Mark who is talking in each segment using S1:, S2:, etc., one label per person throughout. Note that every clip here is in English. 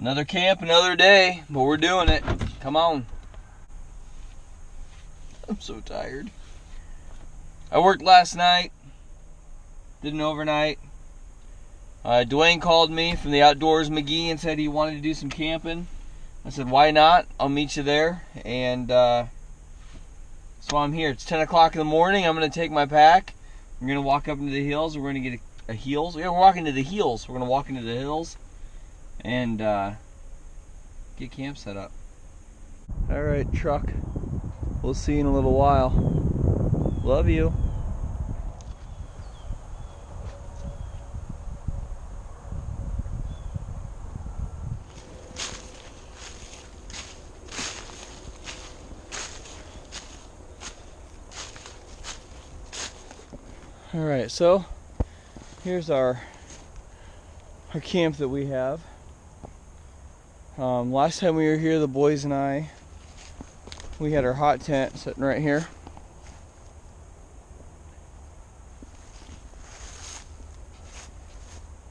S1: Another camp, another day, but we're doing it. Come on. I'm so tired. I worked last night, did an overnight. Duane called me from the Outdoors Megee and said he wanted to do some camping. I said, why not? I'll meet you there. And so I'm here. It's 10 o'clock in the morning. I'm going to take my pack. We're going to walk up into the hills. We're going to get a heels. Yeah, we're walking to the hills. We're going to walk into the hills and get camp set up. All right, truck. We'll see you in a little while. Love you. All right, so here's our camp that we have. Last time we were here, the boys and I, we had our hot tent sitting right here.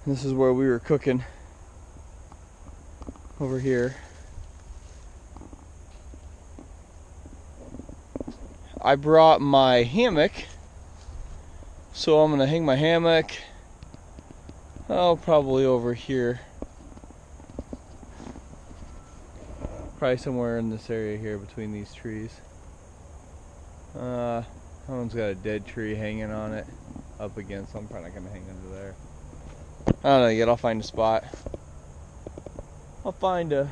S1: This is where we were cooking over here. I brought my hammock, so I'm gonna hang my hammock, probably over here. Probably somewhere in this area here between these trees. That one's got a dead tree hanging on it up against, so I'm probably not gonna hang under there. I don't know yet, I'll find a spot. I'll find a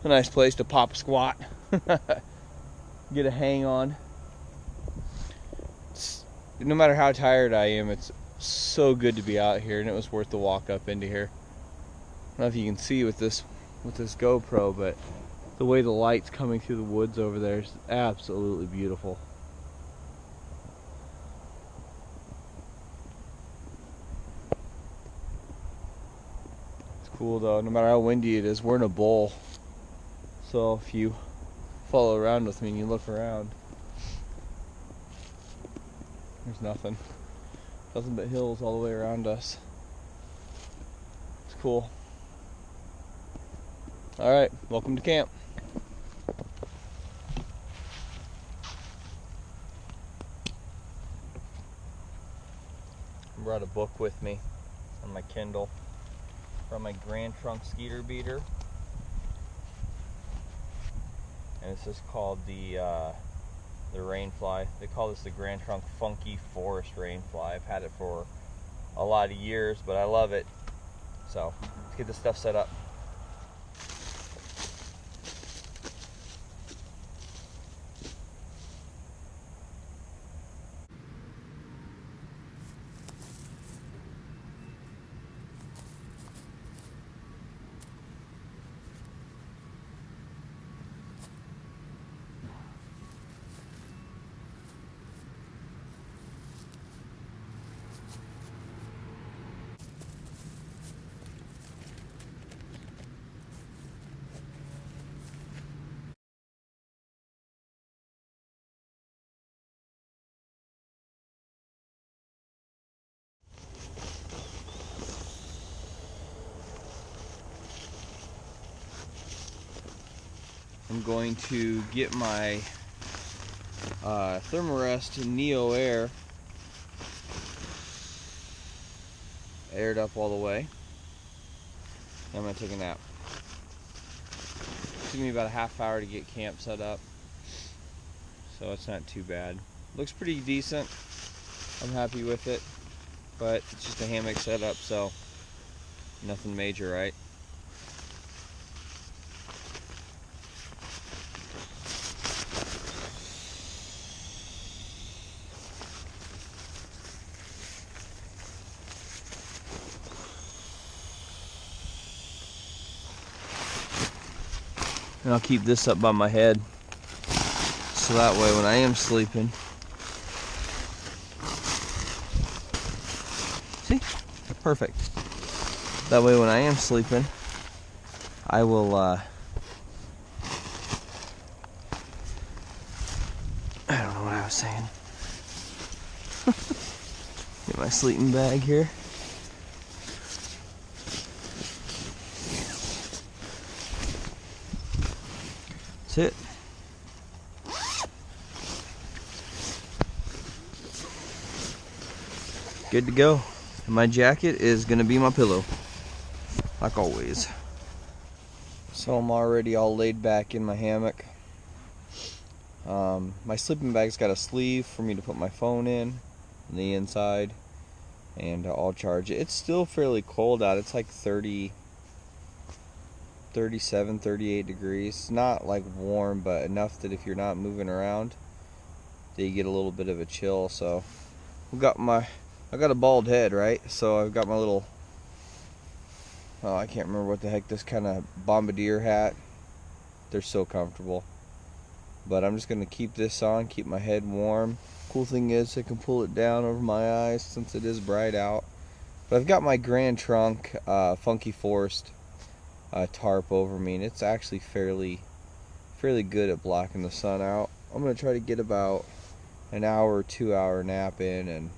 S1: nice place to pop squat. Get a hang on. No matter how tired I am, it's so good to be out here, and it was worth the walk up into here. I don't know if you can see with this GoPro, but the way the light's coming through the woods over there is absolutely beautiful. It's cool though, no matter how windy it is. We're in a bowl, so if you follow around with me and you look around, there's nothing but hills all the way around us. It's cool. All right, welcome to camp. I brought a book with me on my Kindle from my Grand Trunk Skeeter Beater, and it's just called the Rainfly. They call this the Grand Trunk Funky Forest Rainfly. I've had it for a lot of years, but I love it. So let's get this stuff set up. I'm going to get my Thermarest Neo Air aired up all the way. I'm going to take a nap. It took me about a half hour to get camp set up, so it's not too bad. Looks pretty decent. I'm happy with it, but it's just a hammock setup, so nothing major, right? And I'll keep this up by my head, so that way when I am sleeping, see? Perfect. That way when I am sleeping, I will, I don't know what I was saying. Get my sleeping bag here. That's it. Good to go. And my jacket is gonna be my pillow, like always. So I'm already all laid back in my hammock. My sleeping bag's got a sleeve for me to put my phone in on the inside, and I'll charge it. It's still fairly cold out. It's like 37, 38 degrees. It's not like warm, but enough that if you're not moving around, that you get a little bit of a chill. So I got a bald head, right? So I've got my little, oh, I can't remember what the heck, this kind of bombardier hat. They're so comfortable. But I'm just going to keep this on, keep my head warm. Cool thing is I can pull it down over my eyes since it is bright out. But I've got my Grand Trunk Funky Forest tarp over me, and it's actually fairly good at blocking the sun out. I'm going to try to get about an hour or 2 hour nap in, and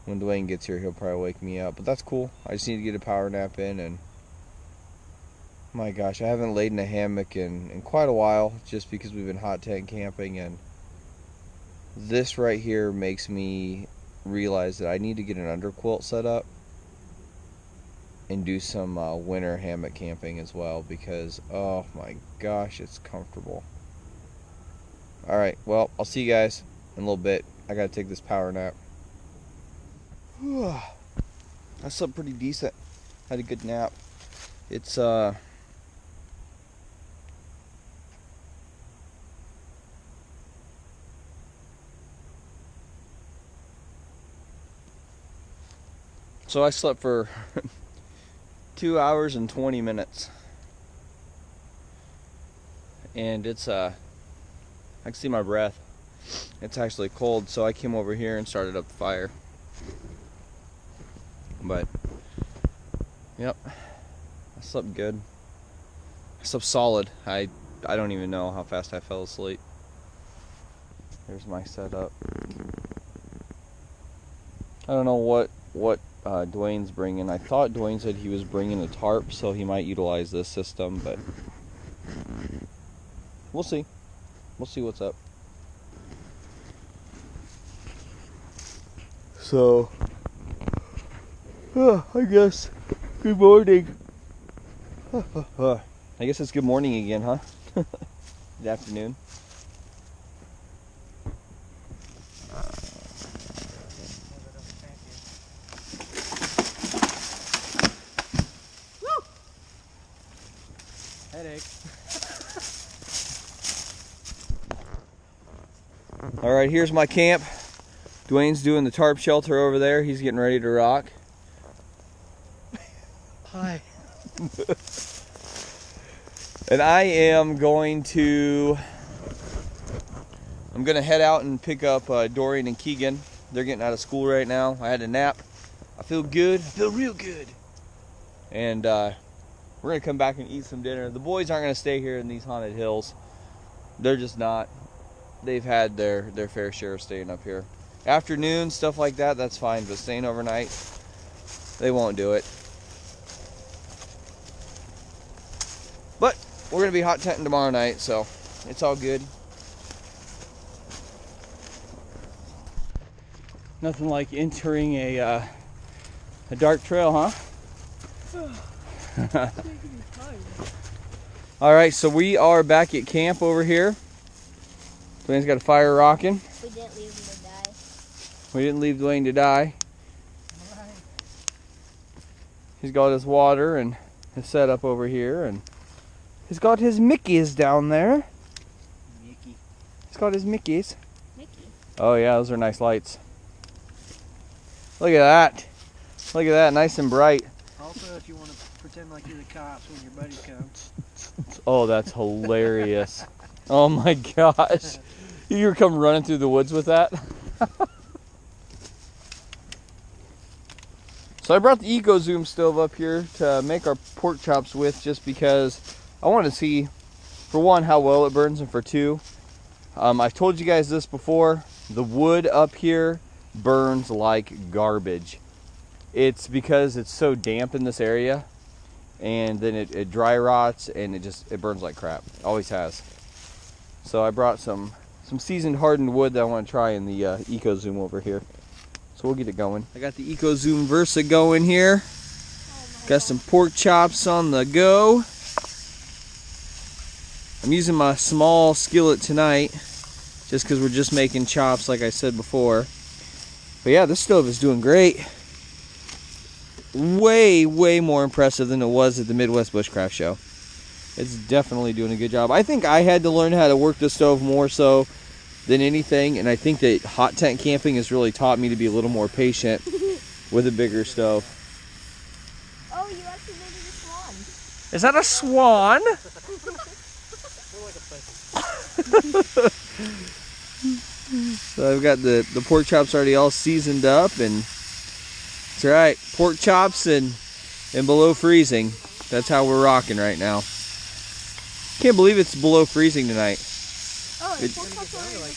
S1: when Duane gets here he'll probably wake me up, but that's cool. I just need to get a power nap in, and my gosh, I haven't laid in a hammock in quite a while, just because we've been hot tent camping, and this right here makes me realize that I need to get an underquilt set up and do some winter hammock camping as well, because oh my gosh, it's comfortable. Alright, well, I'll see you guys in a little bit. I gotta take this power nap. I slept pretty decent. Had a good nap. It's so I slept for 2 hours and 20 minutes. And it's I can see my breath. It's actually cold, so I came over here and started up the fire. But yep, I slept good. I slept solid. I don't even know how fast I fell asleep. There's my setup. I don't know what Duane's bringing. I thought Duane said he was bringing a tarp, so he might utilize this system, but we'll see. We'll see what's up. So, I guess good morning. I guess it's good morning again, huh? Good afternoon.
S2: Headache.
S1: All right, here's my camp. Duane's doing the tarp shelter over there. He's getting ready to rock.
S2: Hi.
S1: And I am going to head out and pick up Dorian and Keegan. They're getting out of school right now. I had a nap. I feel good. I feel real good. And we're going to come back and eat some dinner. The boys aren't going to stay here in these haunted hills. They're just not. They've had their fair share of staying up here. Afternoon, stuff like that, that's fine. But staying overnight, they won't do it. But we're going to be hot tenting tomorrow night, so it's all good. Nothing like entering a dark trail, huh? All right, so we are back at camp over here. Duane's got a fire rocking.
S3: We didn't leave him to die.
S1: We didn't leave Duane to die.
S2: All right.
S1: He's got his water and his setup over here, and he's got his Mickeys down there.
S2: Mickey.
S1: He's got his Mickeys.
S3: Mickey.
S1: Oh yeah, those are nice lights. Look at that. Look at that, nice and bright.
S2: Also, if you want to pretend like you're the cops when your buddies come.
S1: Oh, that's hilarious. Oh my gosh. You come running through the woods with that? So I brought the EcoZoom stove up here to make our pork chops with, just because I want to see, for one, how well it burns, and for two, I've told you guys this before, the wood up here burns like garbage. It's because it's so damp in this area, and then it dry rots, and it burns like crap. Always has. So I brought some seasoned hardened wood that I want to try in the EcoZoom over here. So we'll get it going. I got the EcoZoom Versa going here. Got some pork chops on the go. I'm using my small skillet tonight just because we're just making chops like I said before. But yeah, this stove is doing great. Way, way more impressive than it was at the Midwest Bushcraft Show. It's definitely doing a good job. I think I had to learn how to work the stove more so than anything, and I think that hot tent camping has really taught me to be a little more patient with a bigger stove.
S3: Oh, you actually made it a swan.
S1: Is that a swan? So I've got the pork chops already all seasoned up, and that's right, pork chops and below freezing. That's how we're rocking right now. Can't believe it's below freezing tonight.
S3: Oh, the pork chops are already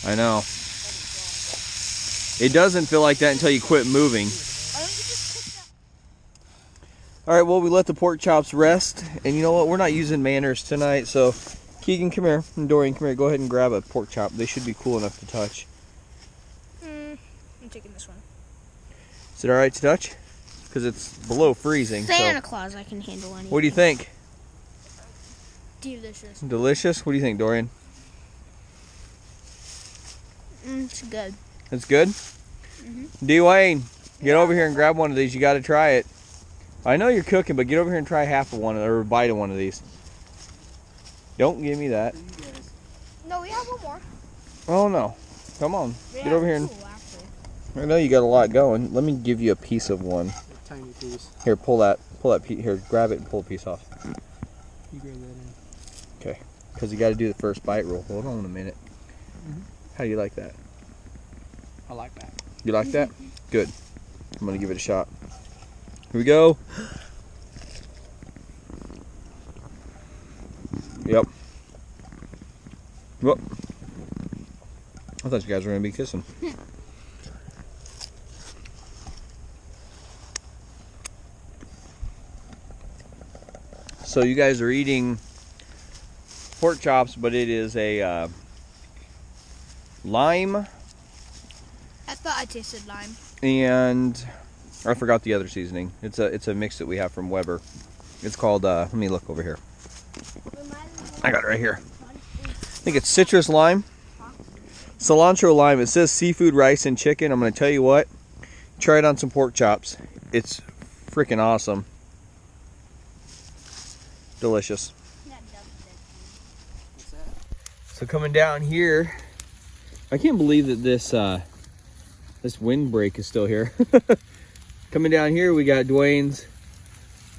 S3: done.
S1: I know. It doesn't feel like that until you quit moving. Alright, well, we let the pork chops rest, and you know what, we're not using manners tonight, so Keegan, come here, and Dorian, come here, go ahead and grab a pork chop. They should be cool enough to touch.
S3: I'm taking this one.
S1: Is it alright to touch? Because it's below freezing.
S3: Santa Claus, I can handle anything.
S1: What do you think?
S3: Delicious.
S1: Delicious? What do you think, Dorian?
S3: It's good.
S1: It's good? Duane, get over here and grab one of these. You got to try it. I know you're cooking, but get over here and try half of one or a bite of one of these. Don't give me that.
S3: No, we have one more.
S1: Oh no. Come on. Get over here and... I know you got a lot going. Let me give you a piece of one.
S2: A tiny piece.
S1: Here, pull that piece. Here, grab it and pull a piece off.
S2: You grab that in.
S1: Okay. Because you got to do the first bite rule. Hold on a minute. How do you like that?
S2: I like that.
S1: You like that? Good. I'm going to give it a shot. Here we go. Yep. Well, I thought you guys were going to be kissing. So you guys are eating pork chops, but it is a lime.
S3: I thought I tasted lime.
S1: And I forgot the other seasoning. It's a mix that we have from Weber. It's called, let me look over here. I got it right here. I think it's citrus lime. Cilantro lime. It says seafood, rice, and chicken. I'm going to tell you what. Try it on some pork chops. It's freaking awesome. Delicious. So coming down here, I can't believe that this windbreak is still here. Coming down here, we got Duane's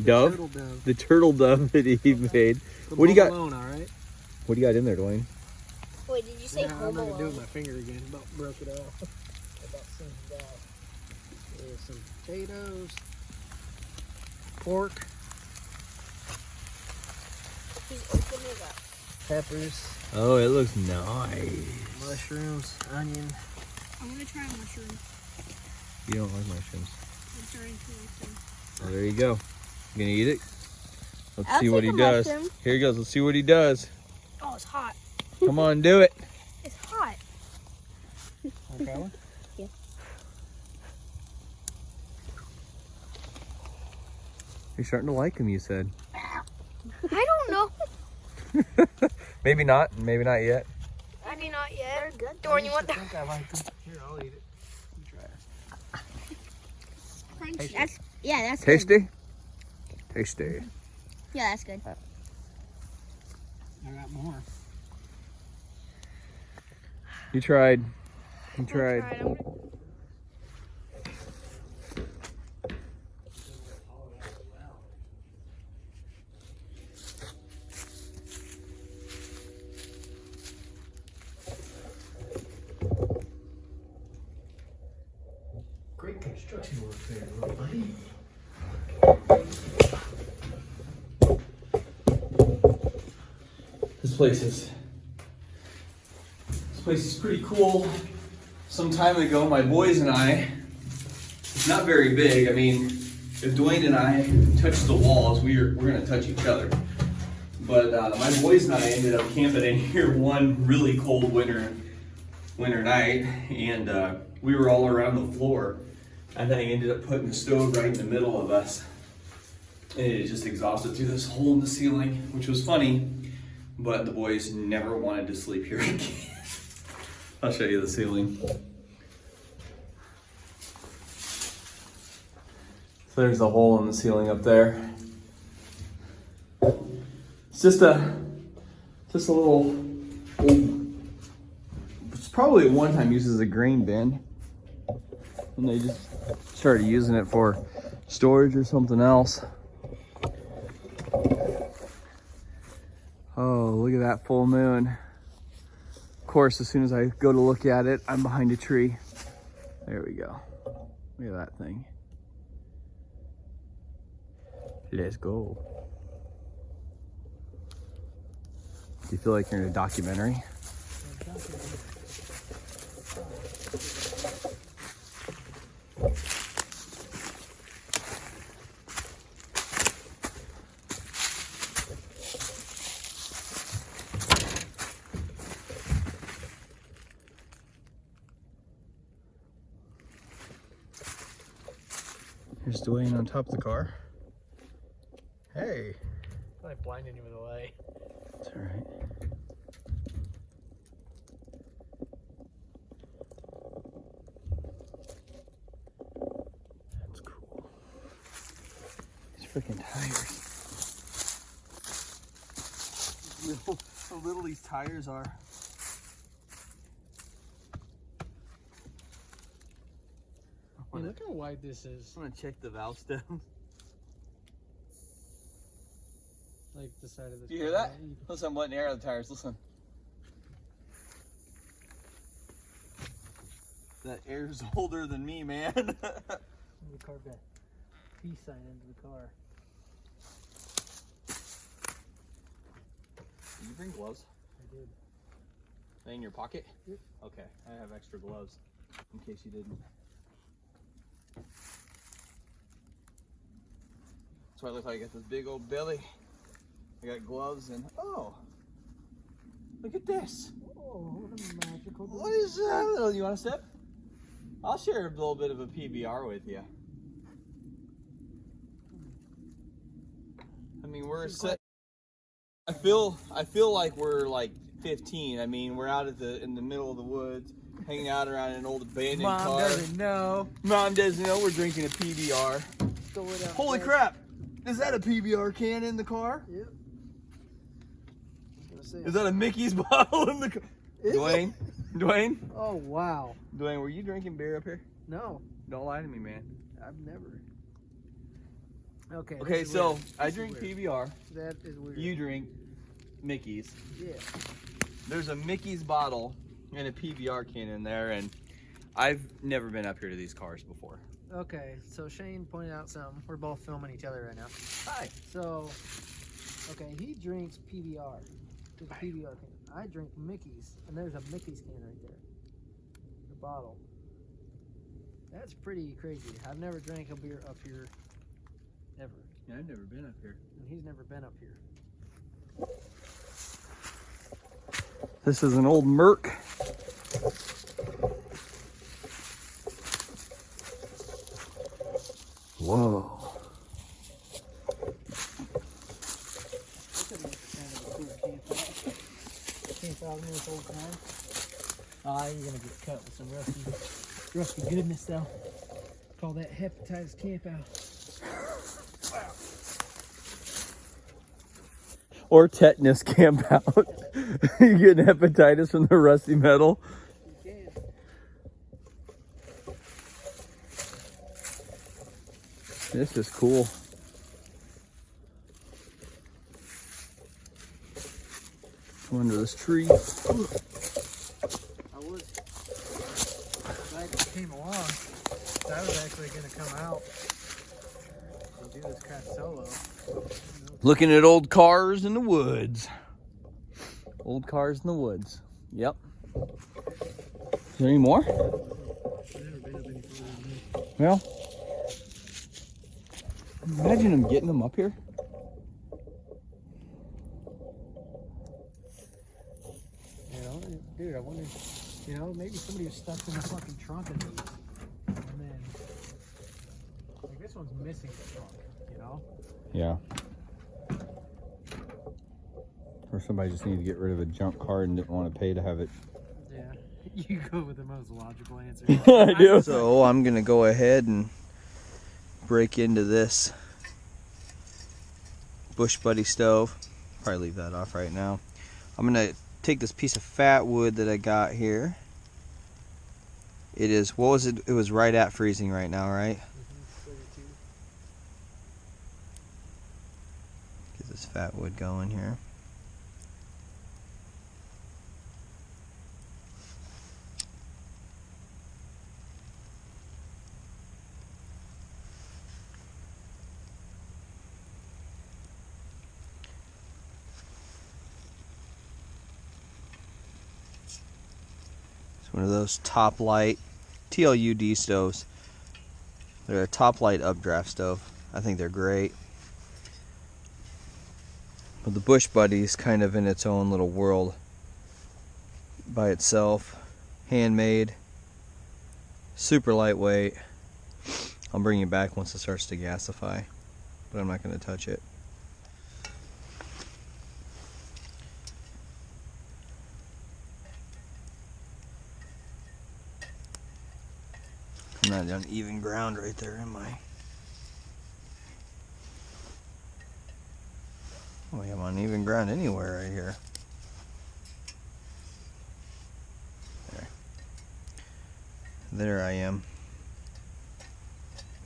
S1: dove,
S2: Turtle dove.
S1: the turtle dove that he made.
S2: The
S1: What do you got?
S2: Alone, all right?
S1: What do you got in there, Duane?
S3: Wait, did you say
S2: I'm
S3: home
S2: not gonna do it
S3: alone?
S2: with my finger again. About broke it off. About singed it out. There's some potatoes, pork,
S3: He's opening it up.
S2: peppers,
S1: Oh, it looks nice.
S2: mushrooms, onion.
S3: I'm gonna try a mushroom.
S1: You don't like mushrooms.
S3: I'm starting to like them.
S1: Oh, there you go. You gonna eat it? Let's
S3: I'll
S1: see what
S3: take
S1: he
S3: a
S1: does.
S3: mushroom.
S1: Here he goes. Let's see what he does.
S3: Oh, it's hot.
S1: Come on, do it.
S3: It's hot.
S2: Okay.
S3: Yeah.
S1: You're starting to like him, you said.
S3: I don't know.
S1: Maybe not. Maybe not yet.
S3: Maybe not yet. They're good. Dorn, you want
S2: I
S3: that?
S2: think I like them. Here, I'll eat it. You try it.
S3: Crunchy. That's, yeah, that's good.
S1: Tasty? Tasty.
S3: Yeah, that's good.
S2: I got more.
S1: You tried. You
S3: I'm
S1: tried.
S3: gonna try it. I'm gonna-
S2: Great construction work there, little buddy.
S1: This place is pretty cool. Some time ago, my boys and I, it's not very big. I mean, if Duane and I touch the walls, we're gonna touch each other. But my boys and I ended up camping in here one really cold winter night, and we were all around the floor. And then I ended up putting the stove right in the middle of us, and it just exhausted through this hole in the ceiling, which was funny. But the boys never wanted to sleep here again. I'll show you the ceiling. So there's a hole in the ceiling up there. It's just a little old, it's probably at one time used as a grain bin. And they just started using it for storage or something else. Oh, look at that full moon. Of course, as soon as I go to look at it, I'm behind a tree. There we go. Look at that thing. Let's go. Do you feel like you're in a documentary? Here's Duane on top of the car. Hey.
S2: I'm like blinding you with the light.
S1: That's all right. That's cool. These freaking tires. How little these tires are.
S2: Hey, look how wide this is.
S1: I'm gonna check the valve stems.
S2: Like the side of this.
S1: Do you hear that? Listen, I'm letting air out of the tires. Listen. That air's older than me, man.
S2: We carved that peace sign into the car.
S1: Did you bring gloves?
S2: I did.
S1: They in your pocket?
S2: Yep.
S1: Okay, I have extra gloves in case you didn't. That's why I look like I got this big old belly. I got gloves and oh, look at this.
S2: Oh, what a magical.
S1: What is that? You want a sip? I'll share a little bit of a PBR with you. I mean, we're set. I feel like we're like 15. I mean, we're out in the middle of the woods, hanging out around an old abandoned car.
S2: Mom doesn't know.
S1: Mom doesn't know we're drinking a PBR.
S2: Throw it out
S1: Holy
S2: there.
S1: crap! Is that a PBR can in the car?
S2: Yep.
S1: Is that a Mickey's bottle in the car? Duane? Duane?
S2: Oh, wow.
S1: Duane, were you drinking beer up here?
S2: No,
S1: Don't lie to me, man.
S2: I've never. Okay.
S1: Okay,
S2: this is
S1: so
S2: weird.
S1: I
S2: This is
S1: drink
S2: weird.
S1: PBR.
S2: That is weird.
S1: You drink Mickey's.
S2: Yeah.
S1: There's a Mickey's bottle and a PBR can in there, and I've never been up here to these cars before.
S2: Okay, so Shane pointed out something. We're both filming each other right now.
S1: Hi.
S2: So, okay, he drinks PBR. There's a PBR can. I drink Mickey's, and there's a Mickey's can right there. The bottle. That's pretty crazy. I've never drank a beer up here, ever.
S1: Yeah, I've never been up here.
S2: And he's never been up here.
S1: This is an old Merc. Whoa.
S2: This would make kind of a cool camp out in this old car. Ah, you're gonna get cut with some rusty goodness though. Call that hepatitis camp out. Wow.
S1: Or tetanus camp out. You getting hepatitis from the rusty metal?
S2: You can.
S1: This is cool. Come under this tree.
S2: I was glad you came along. I was actually going to come out and do this kind of solo.
S1: Looking at old cars in the woods. Old cars in the woods. Yep. Is there any more?
S2: I've never been up any further than this.
S1: Well, Imagine him getting them up here.
S2: You know, dude, I wonder, you know, maybe somebody was stuck in the fucking trunk of these. And then, like, this one's missing the trunk, you know?
S1: Yeah. Or somebody just needed to get rid of a junk car and didn't want to pay to have it.
S2: Yeah. You go with the most logical answer.
S1: I do. So I'm going to go ahead and break into this Bush Buddy stove. Probably leave that off right now. I'm going to take this piece of fat wood that I got here. It is, what was it? It was right at freezing right now, right? Get this fat wood going here. One of those top light TLUD stoves. They're a top light updraft stove. I think they're great. But the Bush Buddy is kind of in its own little world by itself. Handmade, super lightweight. I'll bring you back once it starts to gasify, but I'm not going to touch it. I'm not on even ground right there, am I? Oh, I'm on even ground anywhere right here. There I am.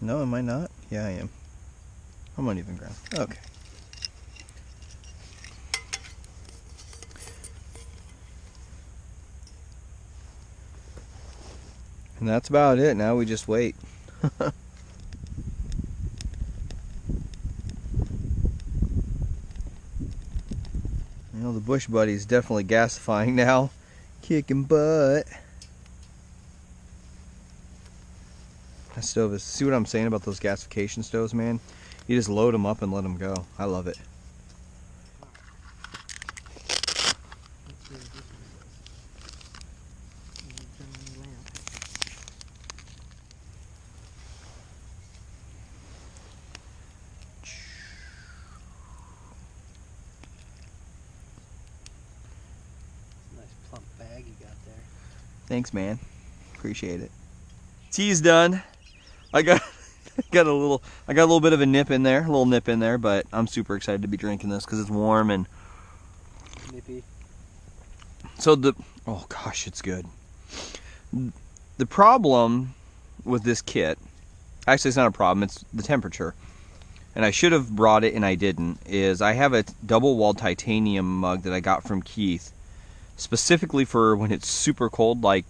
S1: No, am I not? Yeah, I am. I'm on even ground. Okay. And that's about it. Now we just wait. You know, the Bush Buddy's definitely gasifying now. Kicking butt. That stove is, see what I'm saying about those gasification stoves, man? You just load them up and let them go. I love it.
S2: Bag you got there.
S1: Thanks, man. Appreciate it. Tea's done. I got a little bit of a nip in there, but I'm super excited to be drinking this because it's warm and
S2: nippy.
S1: So oh gosh, it's good. The problem with this kit, actually it's not a problem, it's the temperature. And I should have brought it and I didn't, is I have a double-walled titanium mug that I got from Keith specifically for when it's super cold, like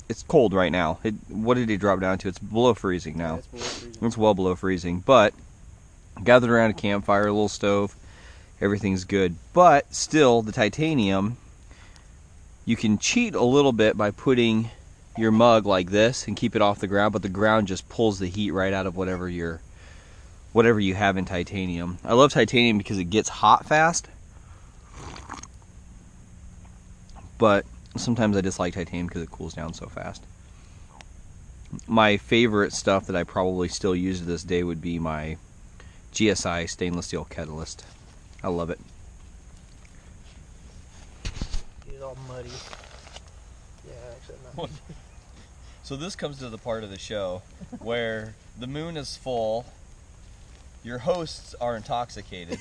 S1: it's cold right now. What did it drop down to? It's below freezing now. Yeah, it's below freezing. It's well below freezing, but gathered around a campfire, a little stove, everything's good. But still, the titanium, you can cheat a little bit by putting your mug like this and keep it off the ground, but the ground just pulls the heat right out of whatever you have in titanium. I love titanium because it gets hot fast, but sometimes I dislike titanium because it cools down so fast. My favorite stuff that I probably still use to this day would be my GSI stainless steel Catalyst. I love it.
S2: It's all muddy. Yeah, actually not.
S1: So this comes to the part of the show where the moon is full, your hosts are intoxicated,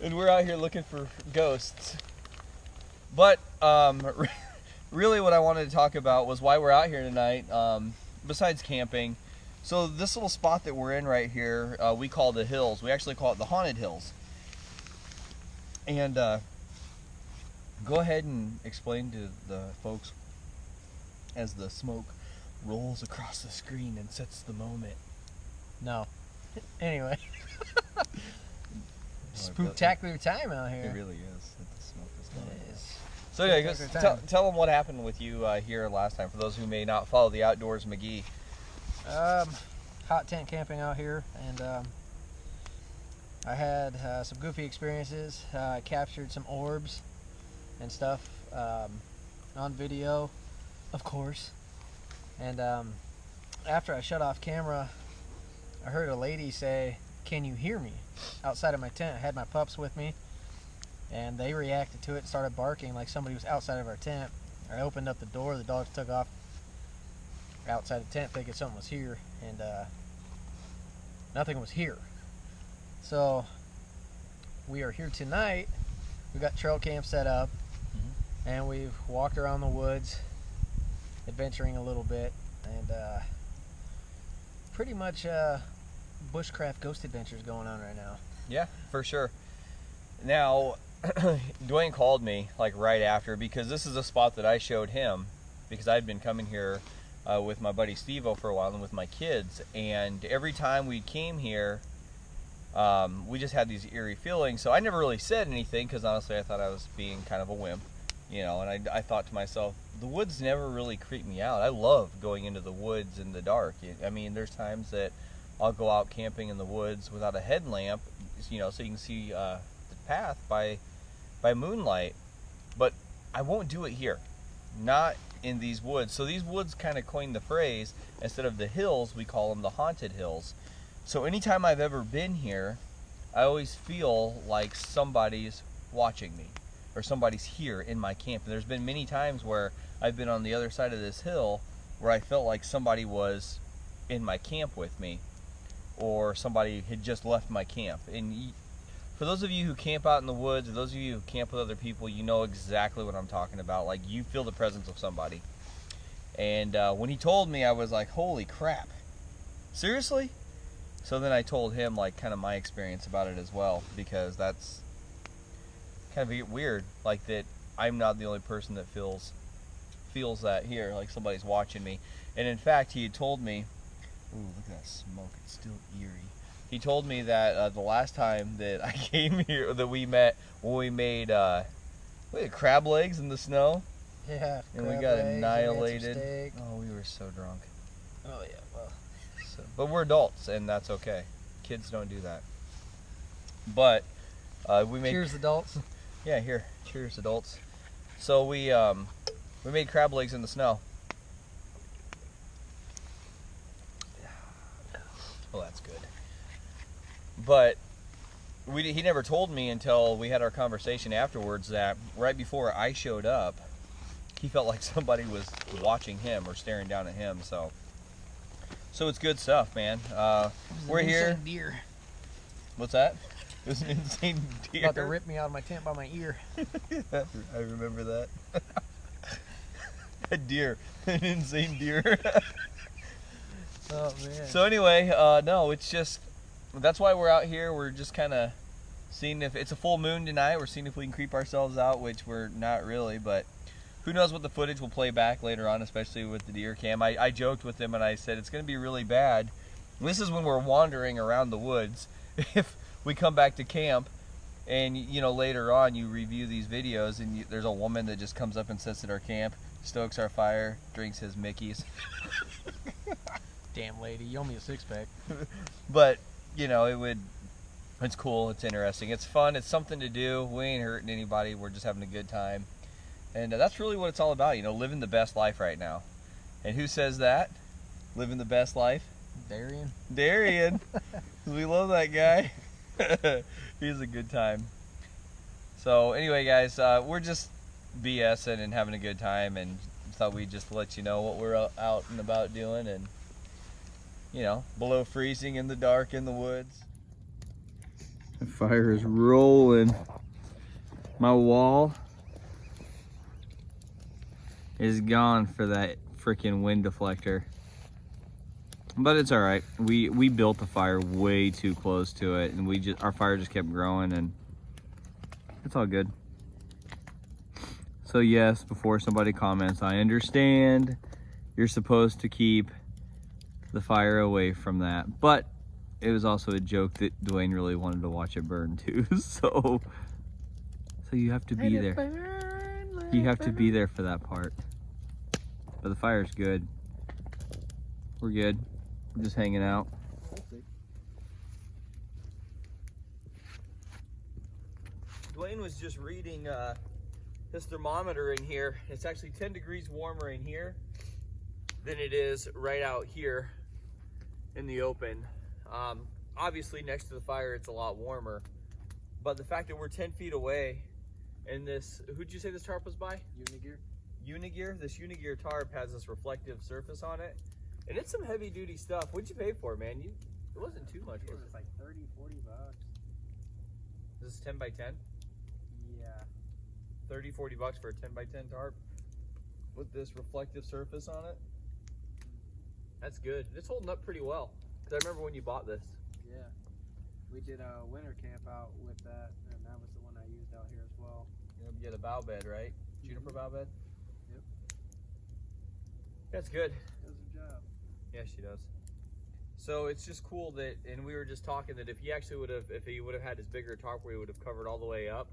S1: and we're out here looking for ghosts. But really what I wanted to talk about was why we're out here tonight, besides camping. So this little spot that we're in right here, we call the hills. We actually call it the Haunted Hills. And go ahead and explain to the folks as the smoke rolls across the screen and sets the moment.
S2: No. Anyway. Spooktacular time out here.
S1: It really is. The smoke is
S2: It is.
S1: So yeah, tell them what happened with you here last time, for those who may not follow the Outdoors Megee.
S2: Hot tent camping out here, and I had some goofy experiences. I captured some orbs and stuff on video, of course. And after I shut off camera, I heard a lady say, "Can you hear me?" outside of my tent. I had my pups with me, and they reacted to it and started barking like somebody was outside of our tent. I opened up the door, the dogs took off outside the tent thinking something was here, and nothing was here. So we are here tonight. We got trail camp set up, and we've walked around the woods, adventuring a little bit, and pretty much bushcraft ghost adventures going on right now.
S1: Yeah, for sure. Now, Duane called me like right after, because this is a spot that I showed him, because I'd been coming here with my buddy Steve-O for a while and with my kids, and every time we came here, we just had these eerie feelings. So I never really said anything, because honestly I thought I was being kind of a wimp, you know, and I thought to myself, the woods never really creep me out. I love going into the woods in the dark. I mean, there's times that I'll go out camping in the woods without a headlamp, you know, so you can see the path by moonlight, but I won't do it here, not in these woods. So these woods kind of coined the phrase, instead of the hills, we call them the haunted hills. So anytime I've ever been here, I always feel like somebody's watching me, or somebody's here in my camp. And there's been many times where I've been on the other side of this hill where I felt like somebody was in my camp with me, or somebody had just left my camp. And for those of you who camp out in the woods, or those of you who camp with other people, you know exactly what I'm talking about. Like, you feel the presence of somebody. And when he told me, I was like, holy crap, seriously? So then I told him like kind of my experience about it as well, because that's kind of weird, like that I'm not the only person that feels that here, like somebody's watching me. And in fact, he had told me, ooh, look at that smoke, it's still eerie. He told me that the last time that I came here, that we met when we made crab legs in the snow.
S2: Yeah,
S1: and we got annihilated. Oh, we were so drunk.
S2: Oh yeah, well.
S1: So, but we're adults, and that's okay. Kids don't do that. But we made.
S2: Cheers, adults.
S1: Yeah, here. Cheers, adults. So we made crab legs in the snow. Oh, that's good. But he never told me until we had our conversation afterwards that right before I showed up, he felt like somebody was watching him or staring down at him. So it's good stuff, man. We're here.
S2: Deer.
S1: What's that? It was an insane deer.
S2: About to rip me out of my tent by my ear.
S1: I remember that. A deer, an insane deer.
S2: Oh man.
S1: So anyway, no, it's just, that's why we're out here. We're just kind of seeing if it's a full moon tonight. We're seeing if we can creep ourselves out, which we're not really, but who knows what the footage will play back later on, especially with the deer cam. I joked with him and I said it's going to be really bad. This is when we're wandering around the woods. If we come back to camp and, you know, later on you review these videos and there's a woman that just comes up and sits at our camp, stokes our fire, drinks his Mickeys.
S2: Damn lady, you owe me a six-pack.
S1: But, you know, it's cool, it's interesting, it's fun, it's something to do. We ain't hurting anybody, we're just having a good time. And that's really what it's all about, you know, living the best life right now. And who says that? Living the best life? Darian. We love that guy. He's a good time. So anyway, guys, we're just BSing and having a good time, and thought we'd just let you know what we're out and about doing, and, you know, below freezing in the dark in the woods. The fire is rolling. My wall is gone for that freaking wind deflector. But it's all right. We built the fire way too close to it, and our fire just kept growing, and it's all good. So yes, before somebody comments, I understand you're supposed to keep the fire away from that, but it was also a joke that Duane really wanted to watch it burn too. So you have to be there. You have to be there for that part. But the fire's good. We're good. Just hanging out. Duane was just reading his thermometer in here. It's actually 10 degrees warmer in here than it is right out here in the open. Obviously next to the fire it's a lot warmer, but the fact that we're 10 feet away and this, who'd you say this tarp was by? Unigear. This Unigear tarp has this reflective surface on it, and it's some heavy duty stuff. What'd you pay for it, man? It wasn't too much, was it?
S2: It was like 30, 40 bucks.
S1: This is 10 by 10?
S2: Yeah.
S1: 30, 40 bucks for a 10 by 10 tarp with this reflective surface on it. That's good. It's holding up pretty well. Cause I remember when you bought this.
S2: Yeah. We did a winter camp out with that, and that was the one I used out here as well.
S1: You had a bow bed, right? Juniper bow bed?
S2: Yep.
S1: That's good.
S2: Does the job.
S1: Yeah, she does. So it's just cool that, and we were just talking that if he actually would have, if he would have had his bigger tarp where he would have covered all the way up,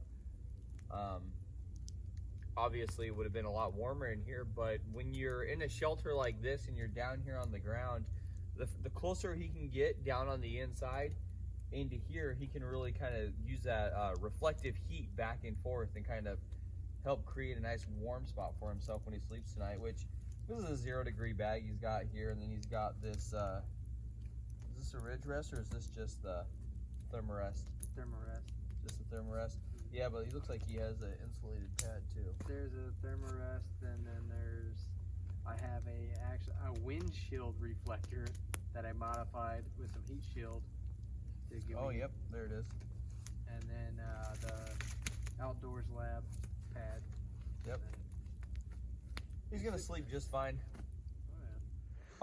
S1: obviously it would have been a lot warmer in here. But when you're in a shelter like this and you're down here on the ground, the closer he can get down on the inside into here, he can really kind of use that reflective heat back and forth and kind of help create a nice warm spot for himself when he sleeps tonight. Which this is a 0 degree bag he's got here, and then he's got this. Is this a ridge rest or is this just the thermarest?
S2: Thermarest.
S1: Just a thermarest. Yeah, but he looks like he has an insulated pad too.
S2: There's a thermarest, and then I have a windshield reflector that I modified with some heat shield to give me.
S1: Yep, there it is.
S2: And then the Outdoors Lab pad.
S1: Yep. He's gonna sleep just fine.
S2: Oh, yeah.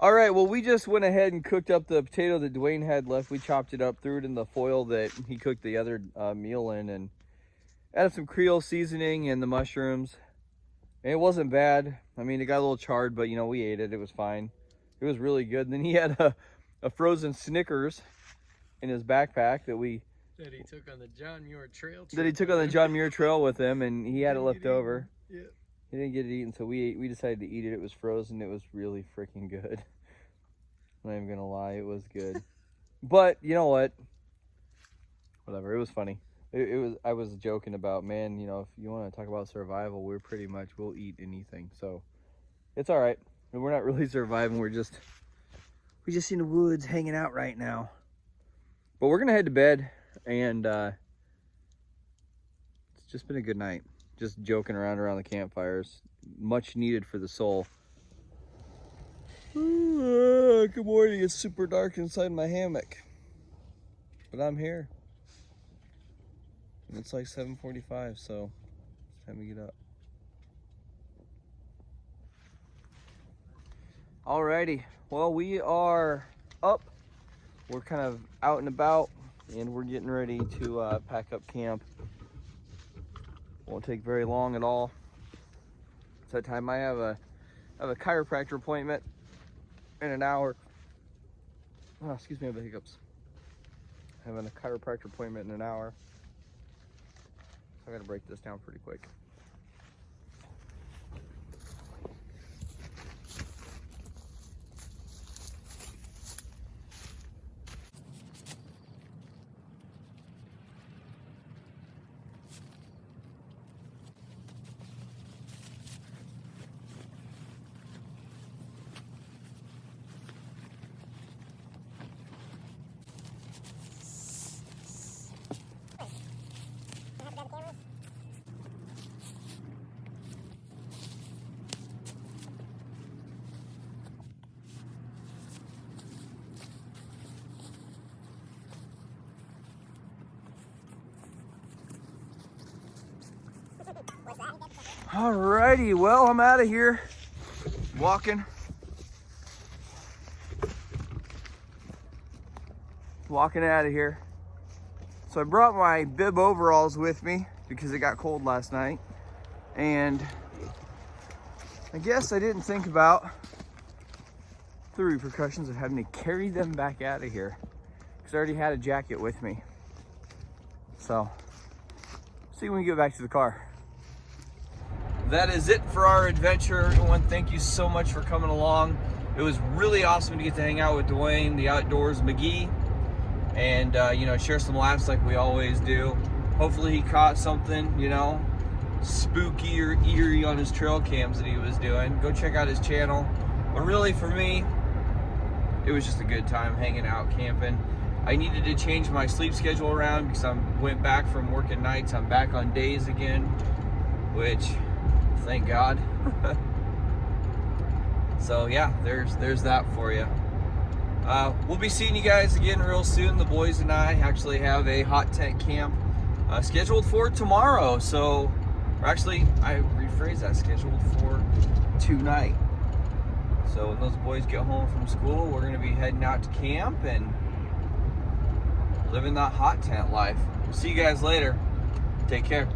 S1: All right, well, we just went ahead and cooked up the potato that Duane had left. We chopped it up, threw it in the foil that he cooked the other meal in, and added some Creole seasoning and the mushrooms. And it wasn't bad. I mean, it got a little charred, but, you know, we ate it. It was fine. It was really good. And then he had a frozen Snickers in his backpack that
S2: he took on the John Muir Trail.
S1: That he took on the John Muir Trail with him, and he had it left over.
S2: Yeah.
S1: He didn't get it eaten, so we decided to eat it. It was frozen. It was really freaking good. I'm not even gonna lie, it was good. But you know what? Whatever. It was funny. It was. I was joking about, man. You know, if you want to talk about survival, we'll eat anything. So it's all right. And we're not really surviving. We're just in the woods hanging out right now. But we're gonna head to bed, and it's just been a good night. Just joking around the campfires. Much needed for the soul. Good morning. It's super dark inside my hammock, but I'm here. And it's like 7:45, so it's time to get up. Alrighty. Well, we are up. We're kind of out and about, and we're getting ready to pack up camp. Won't take very long at all. It's that time. I have a chiropractor appointment in an hour. Oh, excuse me, I have the hiccups. Having a chiropractor appointment in an hour. So I gotta break this down pretty quick. Alrighty, well, I'm out of here. Walking out of here. So I brought my bib overalls with me because it got cold last night. And I guess I didn't think about the repercussions of having to carry them back out of here because I already had a jacket with me. So, see when we get back to the car. That is it for our adventure, everyone. Thank you so much for coming along. It it was really awesome to get to hang out with Duane, the Outdoors Megee, and you know, share some laughs like we always do. Hopefully he caught something, you know, spooky or eerie on his trail cams that he was doing. Go check out his channel. But really, for me, it was just a good time hanging out, camping. I needed to change my sleep schedule around because I went back from working nights. I'm back on days again, which, thank God. So yeah, there's that for you. We'll be seeing you guys again real soon. The boys and I actually have a hot tent camp scheduled for tomorrow. So, or actually, I rephrase that, scheduled for tonight. So when those boys get home from school, we're going to be heading out to camp and living that hot tent life. We'll see you guys later. Take care.